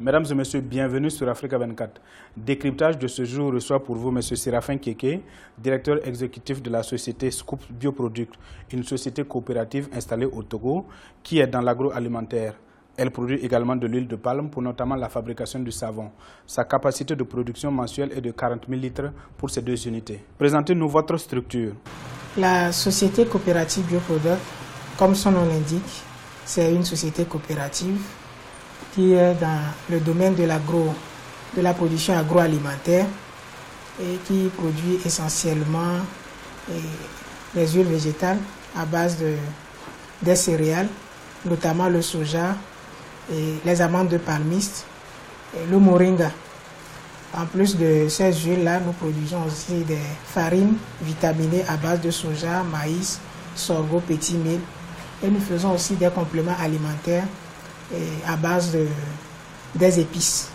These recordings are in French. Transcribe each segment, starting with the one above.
Mesdames et messieurs, bienvenue sur Africa 24. Décryptage de ce jour reçoit pour vous M. Séraphin Kéké, directeur exécutif de la société Scoop Bioproduct, une société coopérative installée au Togo qui est dans l'agroalimentaire. Elle produit également de l'huile de palme pour notamment la fabrication du savon. Sa capacité de production mensuelle est de 40 000 litres pour ces deux unités. Présentez-nous votre structure. La société coopérative Bioproduct, comme son nom l'indique, c'est une société coopérative qui est dans le domaine de la production agroalimentaire et qui produit essentiellement les huiles végétales à base des céréales, notamment le soja, et les amandes de palmiste et le moringa. En plus de ces huiles-là, nous produisons aussi des farines vitaminées à base de soja, maïs, sorgho, petit mil. Et nous faisons aussi des compléments alimentaires à base des épices.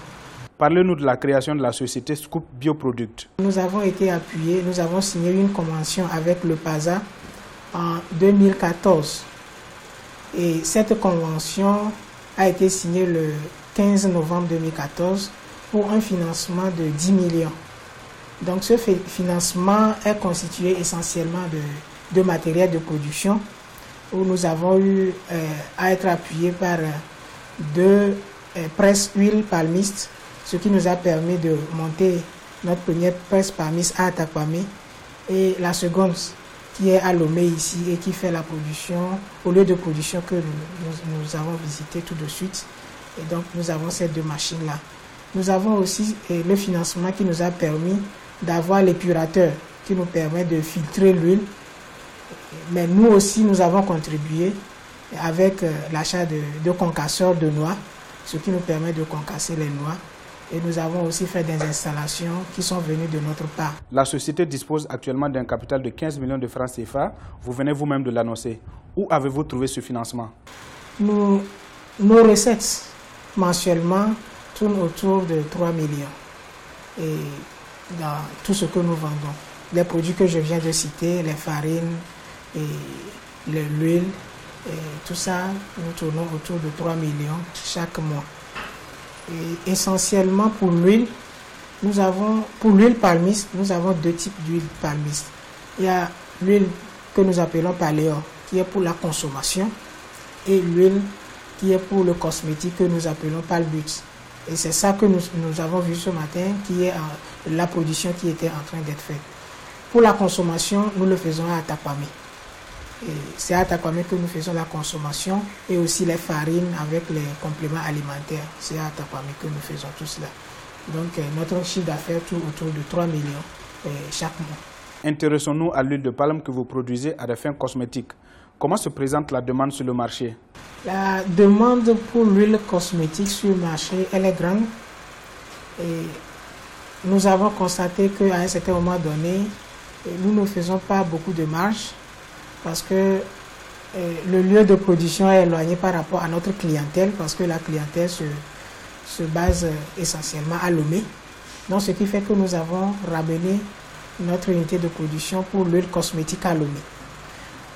Parlez-nous de la création de la société Scoop Bioproduct. Nous avons été appuyés, nous avons signé une convention avec le PASA en 2014. Et cette convention a été signée le 15 novembre 2014 pour un financement de 10 millions. Donc ce financement est constitué essentiellement de matériel de production où nous avons eu à être appuyés par deux presses huile palmiste, ce qui nous a permis de monter notre première presse palmiste à Atakwame et la seconde qui est à Lomé ici et qui fait la production au lieu de production que nous avons visité tout de suite. Et donc nous avons ces deux machines-là. Nous avons aussi le financement qui nous a permis d'avoir l'épurateur qui nous permet de filtrer l'huile. Mais nous aussi, nous avons contribué avec l'achat de concasseurs de noix, ce qui nous permet de concasser les noix. Et nous avons aussi fait des installations qui sont venues de notre part. La société dispose actuellement d'un capital de 15 millions de francs CFA. Vous venez vous-même de l'annoncer. Où avez-vous trouvé ce financement? Nos recettes mensuellement tournent autour de 3 millions. Et dans tout ce que nous vendons, les produits que je viens de citer, les farines, et l'huile, tout ça, nous tournons autour de 3 millions chaque mois. Et essentiellement pour l'huile, pour l'huile palmiste, nous avons deux types d'huile palmiste. Il y a l'huile que nous appelons paléo, qui est pour la consommation, et l'huile qui est pour le cosmétique que nous appelons palbut. Et c'est ça que nous avons vu ce matin, qui est la production qui était en train d'être faite. Pour la consommation, nous le faisons à Atakwame. C'est à Atakwame que nous faisons la consommation et aussi les farines avec les compléments alimentaires. C'est à Atakwame que nous faisons tout cela. Donc notre chiffre d'affaires tourne autour de 3 millions chaque mois. Intéressons-nous à l'huile de palme que vous produisez à des fins cosmétiques. Comment se présente la demande sur le marché? La demande pour l'huile cosmétique sur le marché, elle est grande. Et nous avons constaté qu'à un certain moment donné, nous ne faisons pas beaucoup de marge parce que le lieu de production est éloigné par rapport à notre clientèle parce que la clientèle se base essentiellement à Lomé. Donc ce qui fait que nous avons ramené notre unité de production pour l'huile cosmétique à Lomé.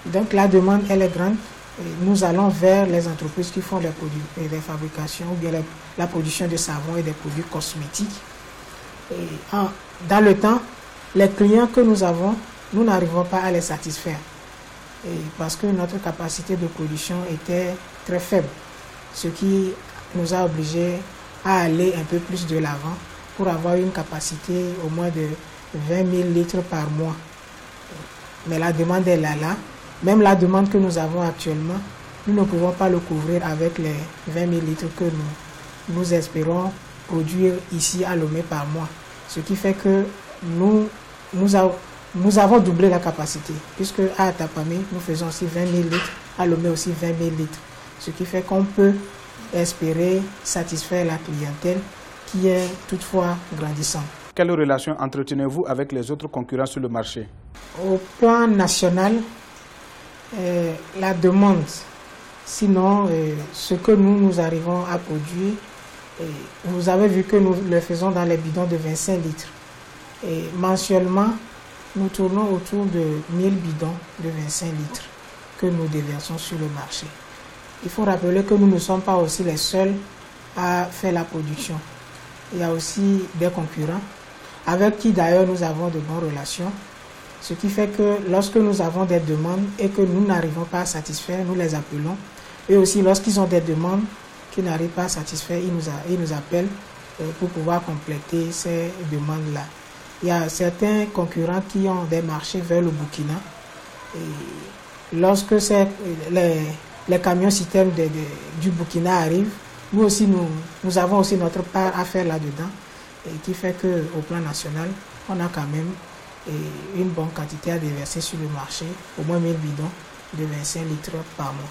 Donc la demande elle est grande. Et nous allons vers les entreprises qui font les fabrications ou bien la production de savon et des produits cosmétiques. Et dans le temps, les clients que nous avons, nous n'arrivons pas à les satisfaire. Parce que notre capacité de production était très faible. Ce qui nous a obligés à aller un peu plus de l'avant pour avoir une capacité au moins de 20 000 litres par mois. Mais la demande est là. Même la demande que nous avons actuellement, nous ne pouvons pas le couvrir avec les 20 000 litres que nous espérons produire ici à Lomé par mois. Ce qui fait que nous avons doublé la capacité, puisque à Atakwame, nous faisons aussi 20 000 litres, à Lomé aussi 20 000 litres. Ce qui fait qu'on peut espérer satisfaire la clientèle qui est toutefois grandissante. Quelle relation entretenez-vous avec les autres concurrents sur le marché? Au plan national, la demande, sinon ce que nous arrivons à produire, vous avez vu que nous le faisons dans les bidons de 25 litres. Et mensuellement, nous tournons autour de 1000 bidons de 25 litres que nous déversons sur le marché. Il faut rappeler que nous ne sommes pas aussi les seuls à faire la production. Il y a aussi des concurrents avec qui d'ailleurs nous avons de bonnes relations. Ce qui fait que lorsque nous avons des demandes et que nous n'arrivons pas à satisfaire, nous les appelons. Et aussi lorsqu'ils ont des demandes qu'ils n'arrivent pas à satisfaire, ils nous appellent pour pouvoir compléter ces demandes-là. Il y a certains concurrents qui ont des marchés vers le Burkina. Et lorsque les camions citernes du Burkina arrivent, nous aussi, nous avons aussi notre part à faire là-dedans, et qui fait qu'au plan national, on a quand même une bonne quantité à déverser sur le marché, au moins 1000 bidons de 25 litres par mois.